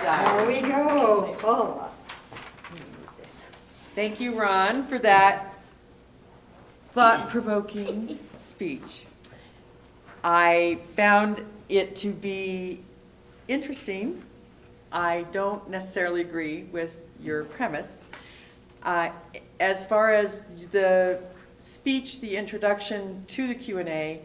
There we go. Paula. Thank you, Ron, for that thought-provoking speech. I found it to be interesting. I don't necessarily agree with your premise. As far as the speech, the introduction to the Q&A,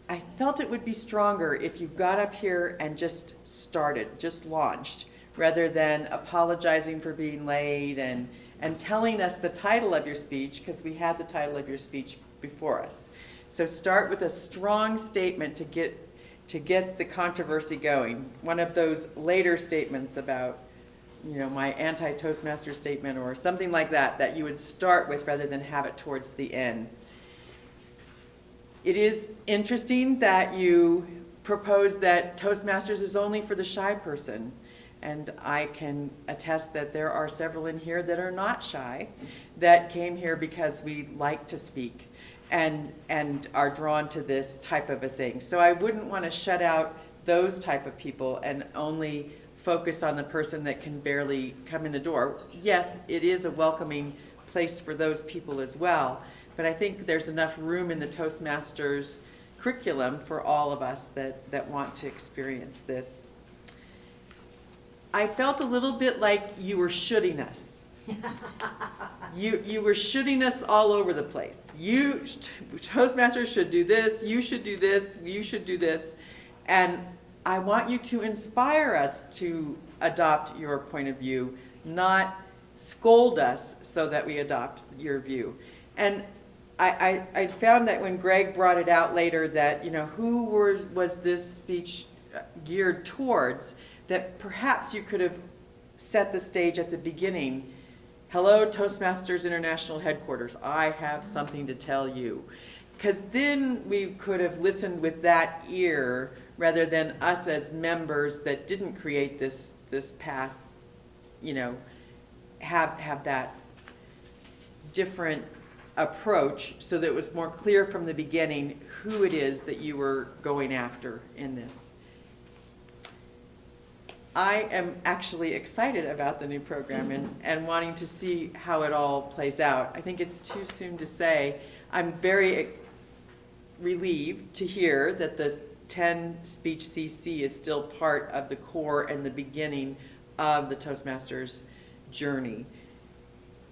I felt it would be stronger if you got up here and just started, just launched, rather than apologizing for being late and telling us the title of your speech, because we had the title of your speech before us. So start with a strong statement to get the controversy going. One of those later statements about, my anti-Toastmaster statement or something like that you would start with rather than have it towards the end. It is interesting that you propose that Toastmasters is only for the shy person. And I can attest that there are several in here that are not shy, that came here because we like to speak and are drawn to this type of a thing. So I wouldn't want to shut out those type of people and only focus on the person that can barely come in the door. Yes, it is a welcoming place for those people as well, but I think there's enough room in the Toastmasters curriculum for all of us that want to experience this. I felt a little bit like you were shooting us. You were shooting us all over the place. Toastmasters should do this, you should do this, you should do this. And I want you to inspire us to adopt your point of view, not scold us so that we adopt your view. And I found that when Greg brought it out later that, who was this speech geared towards, that perhaps you could have set the stage at the beginning. Hello, Toastmasters International Headquarters. I have something to tell you. Because then we could have listened with that ear rather than us as members that didn't create this path, have that different approach so that it was more clear from the beginning who it is that you were going after in this. I am actually excited about the new program and wanting to see how it all plays out. I think it's too soon to say. I'm very relieved to hear that the 10 Speech CC is still part of the core and the beginning of the Toastmasters journey.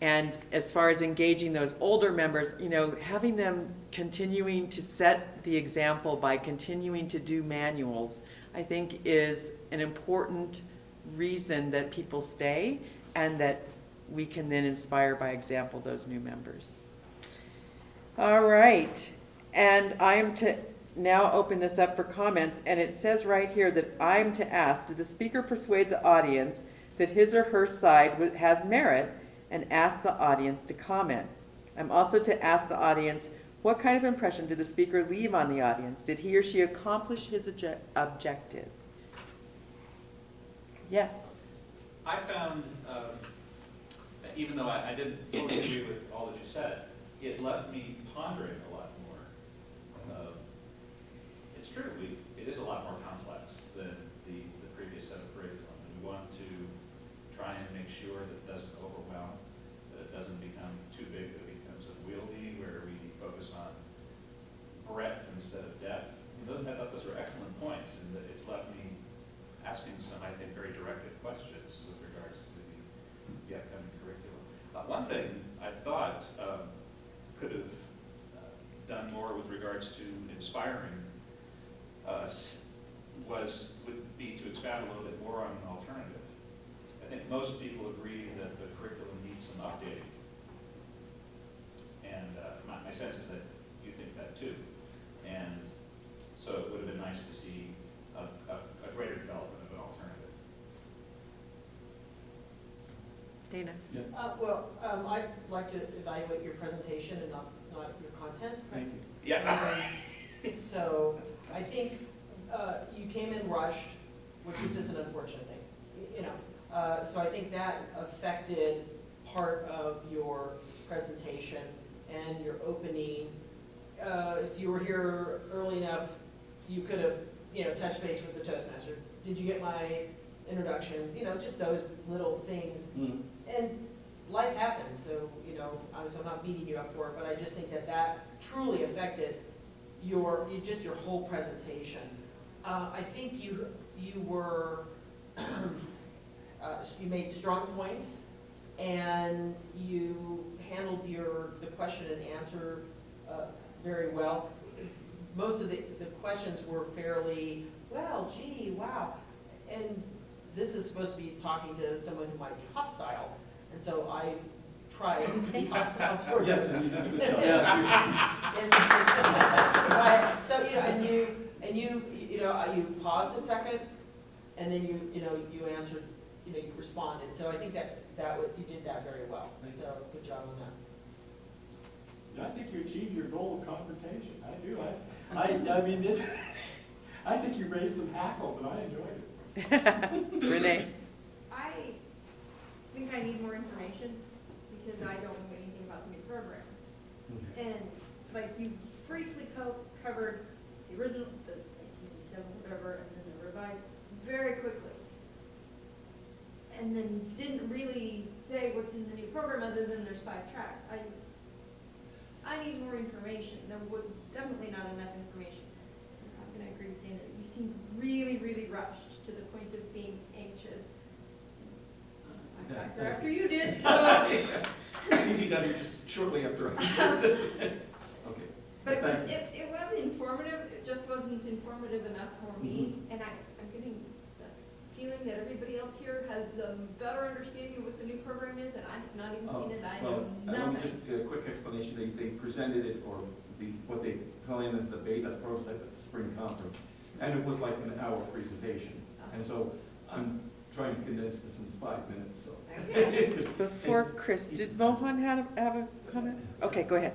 And as far as engaging those older members, having them continuing to set the example by continuing to do manuals, I think is an important reason that people stay and that we can then inspire by example those new members. All right, and I am to now open this up for comments, and it says right here that I'm to ask, did the speaker persuade the audience that his or her side has merit, and ask the audience to comment? I'm also to ask the audience, what kind of impression did the speaker leave on the audience? Did he or she accomplish his objective? Yes? I found, that even though I didn't fully agree with all that you said, it left me pondering a lot more. It's true, it is a lot more complex than the previous set of curriculum. And we want to try and make sure that it doesn't overwhelm, that it doesn't become too big, that it becomes unwieldy, where we focus on breadth instead of depth. I thought those were excellent points, and that it's left me asking some, I think, very directed questions with regards to the upcoming curriculum. One thing I thought could have done more with regards to inspiring us would be to expound a little bit more on an alternative. I think most people agree that the curriculum needs some updating. And my sense is that you think that too. And so it would have been nice to see a greater development of an alternative. Dana? Yeah. I'd like to evaluate your presentation and not your content. Thank you. Yeah. So I think you came in rushed, which is just an unfortunate thing. So I think that affected part of your presentation and your opening. If you were here early enough, you could have, touched base with the Toastmaster. Did you get my introduction, just those little things. Mm. And life happens, so, obviously I'm not beating you up for it, but I just think that truly affected your whole presentation. I think you were, you made strong points, and you handled the question and answer very well. Most of the questions were fairly, well, gee, wow. And this is supposed to be talking to someone who might be hostile, and so I try to be hostile towards Yes, them. you did a good job. Yes, So, you paused a second, and then you answered, you responded. So I think you did that very well. So good job on that. I think you achieved your goal of confrontation. I do. I mean, I think you raised some hackles, and I enjoyed it. Renee? I think I need more information because I don't know anything about the new program. And like you briefly covered the original, the 1987, whatever, and then the revised very quickly. And then didn't really say what's in the new program other than there's 5 tracks. I need more information. There was definitely not enough information. I'm going to agree with Dana. You seem really, really rushed to the point of being anxious. After you did, so. You got it just shortly after. Okay. But it was informative. It just wasn't informative enough for me. And I'm getting the feeling that everybody else here has a better understanding of what the new program is, and I have not even seen it. I know Let me nothing. just a quick explanation. They presented it, or what they call in as the beta prototype at the spring conference, and it was like an hour presentation. And so I'm trying to condense this in 5 minutes. So Before Chris, did Mohan have a comment? Okay, go ahead.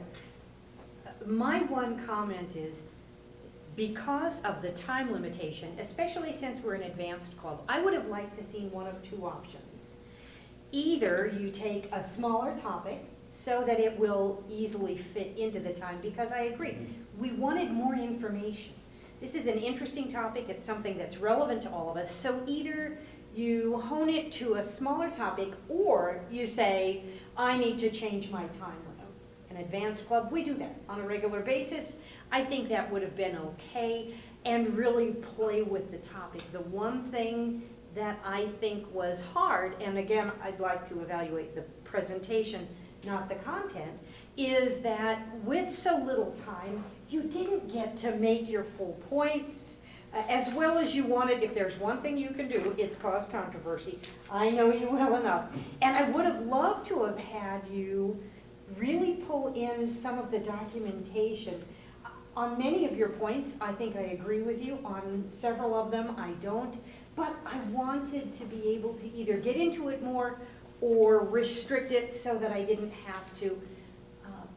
My one comment is, because of the time limitation, especially since we're an advanced club, I would have liked to see one of 2 options. Either you take a smaller topic so that it will easily fit into the time, because I agree, we wanted more information. This is an interesting topic, it's something that's relevant to all of us, so either you hone it to a smaller topic, or you say, I need to change my time limit. An advanced club, we do that on a regular basis. I think that would have been okay, and really play with the topic. The one thing that I think was hard, and again, I'd like to evaluate the presentation, not the content, is that with so little time, you didn't get to make your full points as well as you wanted. If there's one thing you can do, it's cause controversy. I know you well enough. And I would have loved to have had you really pull in some of the documentation. On many of your points, I think I agree with you. On several of them, I don't. But I wanted to be able to either get into it more or restrict it so that I didn't have to.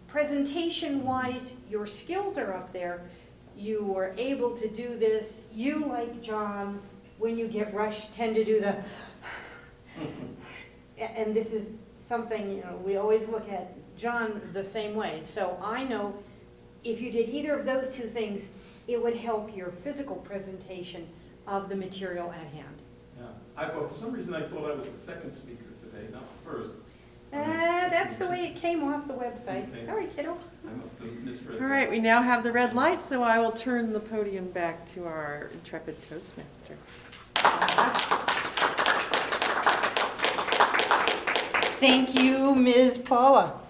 Presentation-wise, your skills are up there. You were able to do this. You, like John, when you get rushed, tend to do the, and this is something, we always look at John the same way. So I know if you did either of those 2 things, it would help your physical presentation of the material at hand. Yeah. For some reason, I thought I was the second speaker today, not the first. That's the way it came off the website. Okay. Sorry, kiddo. I must have misread. All right, we now have the red light, so I will turn the podium back to our intrepid Toastmaster. Thank you, Ms. Paula.